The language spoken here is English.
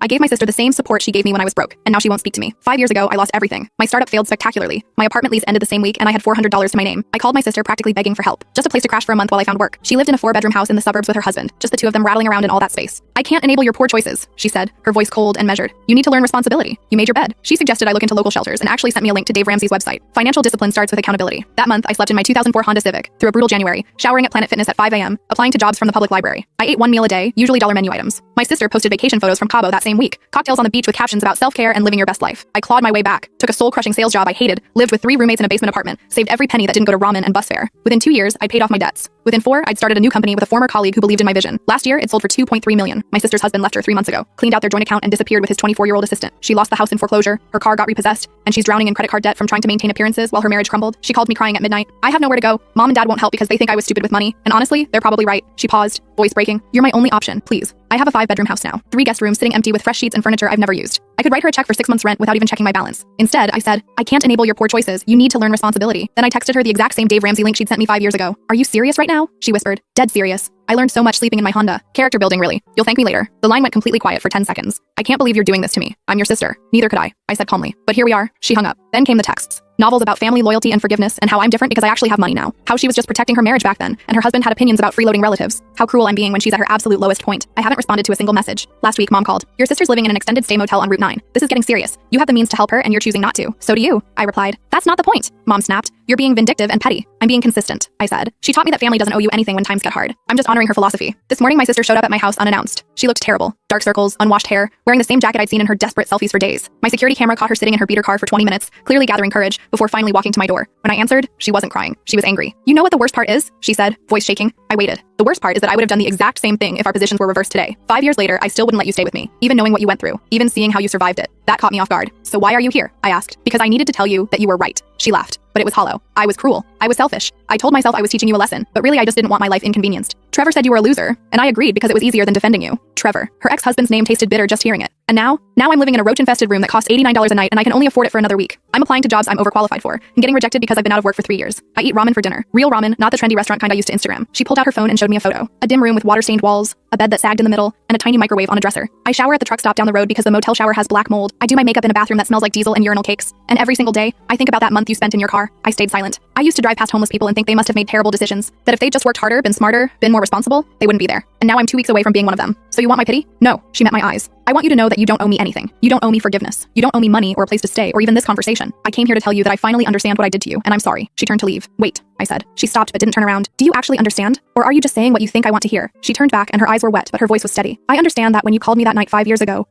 I gave my sister the same support she gave me when I was broke, and now she won't speak to me. 5 years ago, I lost everything. My startup failed spectacularly. My apartment lease ended the same week, and I had $400 to my name. I called my sister practically begging for help. Just a place to crash for a month while I found work. She lived in a 4-bedroom house in the suburbs with her husband, just the two of them rattling around in all that space. I can't enable your poor choices, she said, her voice cold and measured. You need to learn responsibility. You made your bed. She suggested I look into local shelters and actually sent me a link to Dave Ramsey's website. Financial discipline starts with accountability. That month, I slept in my 2004 Honda Civic through a brutal January, showering at Planet Fitness at 5 a.m., applying to jobs from the public library. I ate 1 meal a day, usually dollar menu items. My sister posted vacation photos from Cabo that same week, cocktails on the beach with captions about self-care and living your best life. I clawed my way back, took a soul-crushing sales job I hated, lived with 3 roommates in a basement apartment, saved every penny that didn't go to ramen and bus fare. Within 2 years, I paid off my debts. Within 4, I'd started a new company with a former colleague who believed in my vision. Last year, it sold for $2.3 million. My sister's husband left her 3 months ago, cleaned out their joint account and disappeared with his 24-year-old assistant. She lost the house in foreclosure, her car got repossessed, and she's drowning in credit card debt from trying to maintain appearances while her marriage crumbled. She called me crying at midnight. I have nowhere to go. Mom and Dad won't help because they think I was stupid with money. And honestly, they're probably right. She paused, voice breaking. You're my only option, please. I have a 5-bedroom house now, 3 guest rooms sitting empty with fresh sheets and furniture I've never used. I could write her a check for 6 months' rent without even checking my balance. Instead, I said, I can't enable your poor choices. You need to learn responsibility. Then I texted her the exact same Dave Ramsey link she'd sent me 5 years ago. Are you serious right now? She whispered. Dead serious. I learned so much sleeping in my Honda. Character building, really. You'll thank me later. The line went completely quiet for 10 seconds. I can't believe you're doing this to me. I'm your sister. Neither could I said calmly. But here we are. She hung up. Then came the texts. Novels about family loyalty and forgiveness and how I'm different because I actually have money now. How she was just protecting her marriage back then, and her husband had opinions about freeloading relatives. How cruel I'm being when she's at her absolute lowest point. I haven't responded to a single message. Last week, Mom called. Your sister's living in an extended stay motel on Route 9. This is getting serious. You have the means to help her and you're choosing not to. So do you, I replied. That's not the point, Mom snapped. You're being vindictive and petty. I'm being consistent, I said. She taught me that family doesn't owe you anything when times get hard. I'm just honoring her philosophy. This morning, my sister showed up at my house unannounced. She looked terrible. Dark circles, unwashed hair, wearing the same jacket I'd seen in her desperate selfies for days. My security camera caught her sitting in her beater car for 20 minutes, clearly gathering courage, before finally walking to my door. When I answered, she wasn't crying. She was angry. You know what the worst part is? She said, voice shaking. I waited. The worst part is that I would have done the exact same thing if our positions were reversed today. 5 years later, I still wouldn't let you stay with me, even knowing what you went through, even seeing how you survived it. That caught me off guard. So why are you here? I asked. Because I needed to tell you that you were right. She laughed. But it was hollow. I was cruel. I was selfish. I told myself I was teaching you a lesson, but really I just didn't want my life inconvenienced. Trevor said you were a loser, and I agreed because it was easier than defending you. Trevor. Her ex-husband's name tasted bitter just hearing it. And now I'm living in a roach-infested room that costs $89 a night, and I can only afford it for another week. I'm applying to jobs I'm overqualified for, and getting rejected because I've been out of work for 3 years. I eat ramen for dinner. Real ramen, not the trendy restaurant kind I used to Instagram. She pulled out her phone and showed me a photo. A dim room with water-stained walls, a bed that sagged in the middle, and a tiny microwave on a dresser. I shower at the truck stop down the road because the motel shower has black mold. I do my makeup in a bathroom that smells like diesel and urinal cakes. And every single day, I think about that month you spent in your car. I stayed silent. I used to drive past homeless people and think they must have made terrible decisions. That if they just worked harder, been smarter, been more responsible, they wouldn't be there. And now I'm 2 weeks away from being one of them. So you want my pity? No, she met my eyes. I want you to know that you don't owe me anything. You don't owe me forgiveness. You don't owe me money or a place to stay or even this conversation. I came here to tell you that I finally understand what I did to you, and I'm sorry. She turned to leave. Wait, I said. She stopped but didn't turn around. Do you actually understand? Or are you just saying what you think I want to hear? She turned back and her eyes were wet, but her voice was steady. I understand that when you called me that night 5 years ago,